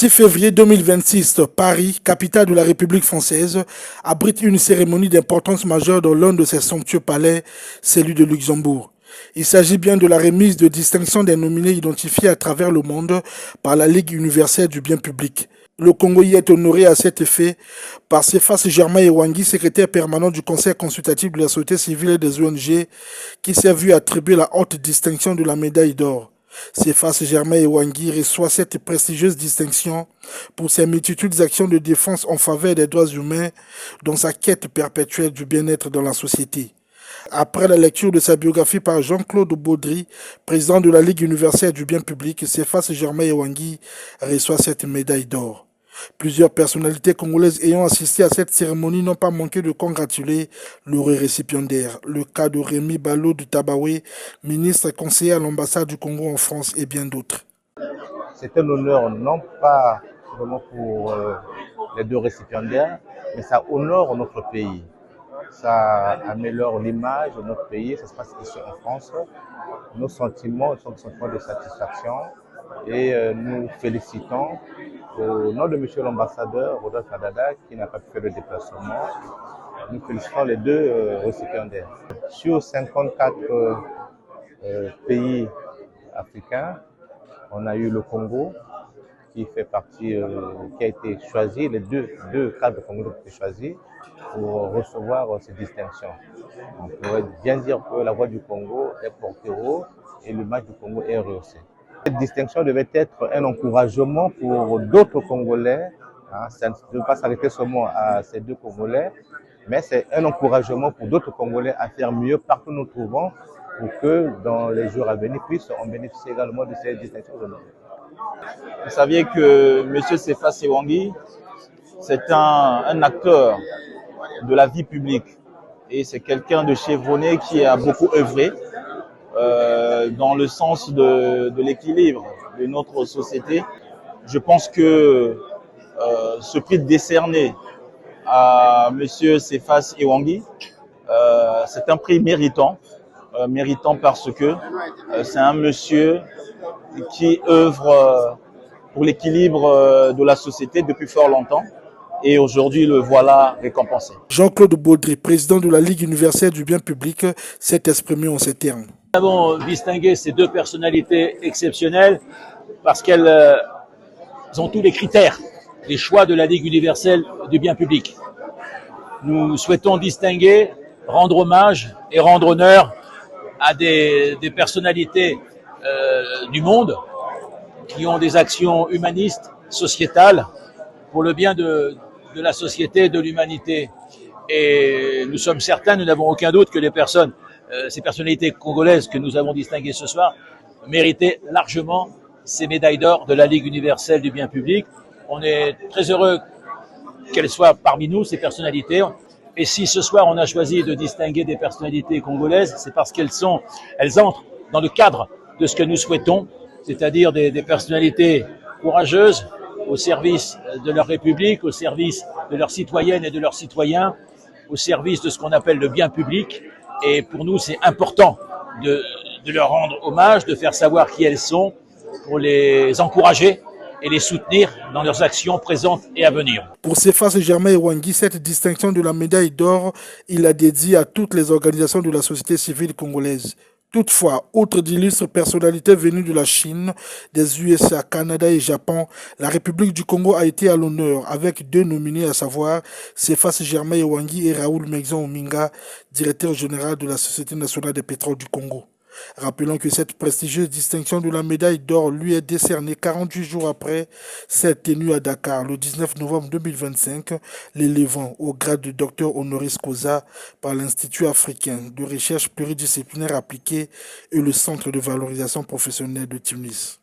6 février 2026, Paris, capitale de la République française, abrite une cérémonie d'importance majeure dans l'un de ses somptueux palais, celui de Luxembourg. Il s'agit bien de la remise de distinction des nominés identifiés à travers le monde par la Ligue universelle du bien public. Le Congo y est honoré à cet effet par Cephas Germain Ewangi, secrétaire permanent du Conseil consultatif de la société civile et des ONG, qui s'est vu attribuer la haute distinction de la médaille d'or. Cephas Germain Ewangi reçoit cette prestigieuse distinction pour ses multitudes d'actions de défense en faveur des droits humains dans sa quête perpétuelle du bien-être dans la société. Après la lecture de sa biographie par Jean-Claude Baudry, président de la Ligue universelle du bien public, Cephas Germain Ewangi reçoit cette médaille d'or. Plusieurs personnalités congolaises ayant assisté à cette cérémonie n'ont pas manqué de congratuler l'heureux récipiendaire. Le cas de Rémi Ballot de Tabaoué, ministre et conseiller à l'ambassade du Congo en France et bien d'autres. C'est un honneur non pas vraiment pour les deux récipiendaires, mais ça honore notre pays. Ça améliore l'image de notre pays, ça se passe ici en France. Nos sentiments sont des sentiments de satisfaction et nous félicitons au nom de M. l'ambassadeur Rodolphe Adada qui n'a pas pu faire le déplacement. Nous félicitons les deux récipiendaires. Sur 54 pays africains, on a eu le Congo qui fait partie, qui a été choisi, les deux cadres congolais ont été choisis pour recevoir ces distinctions. On pourrait bien dire que la voix du Congo est portée haut et l'image du Congo est rehaussée. Cette distinction devait être un encouragement pour d'autres Congolais. Ça ne peut pas s'arrêter seulement à ces deux Congolais, mais c'est un encouragement pour d'autres Congolais à faire mieux partout où nous nous trouvons pour que dans les jours à venir, puissent bénéficier également de ces distinctions. Vous saviez que M. Cephas Ewangi, c'est un acteur de la vie publique et c'est quelqu'un de chevronné qui a beaucoup œuvré dans le sens de l'équilibre de notre société. Je pense que ce prix décerné à M. Cephas Ewangi, c'est un prix méritant, parce que c'est un monsieur qui œuvre pour l'équilibre de la société depuis fort longtemps. Et aujourd'hui, le voilà récompensé. Jean-Claude Baudry, président de la Ligue universelle du bien public, s'est exprimé en ces termes. Nous avons distingué ces deux personnalités exceptionnelles parce qu'elles ont tous les critères, les choix de la Ligue universelle du bien public. Nous souhaitons distinguer, rendre hommage et rendre honneur à des personnalités du monde qui ont des actions humanistes, sociétales, pour le bien de la société et de l'humanité. Et nous sommes certains, nous n'avons aucun doute que ces personnalités congolaises que nous avons distinguées ce soir méritaient largement ces médailles d'or de la Ligue universelle du bien public. On est très heureux qu'elles soient parmi nous, ces personnalités. Et si ce soir on a choisi de distinguer des personnalités congolaises, c'est parce qu'elles entrent dans le cadre de ce que nous souhaitons, c'est-à-dire des personnalités courageuses, au service de leur République, au service de leurs citoyennes et de leurs citoyens, au service de ce qu'on appelle le bien public. Et pour nous, c'est important de leur rendre hommage, de faire savoir qui elles sont, pour les encourager et les soutenir dans leurs actions présentes et à venir. Pour Cephas Germain Ewangi, cette distinction de la médaille d'or, il la dédie à toutes les organisations de la société civile congolaise. Toutefois, outre d'illustres personnalités venues de la Chine, des USA, Canada et Japon, la République du Congo a été à l'honneur avec deux nominés, à savoir Cephas Germain Ewangi et Raoul Mexon Ominga, directeur général de la Société nationale des pétroles du Congo. Rappelons que cette prestigieuse distinction de la médaille d'or lui est décernée 48 jours après cette tenue à Dakar, le 19 novembre 2025, l'élevant au grade de docteur honoris causa par l'Institut africain de recherche pluridisciplinaire appliquée et le Centre de valorisation professionnelle de Tunis.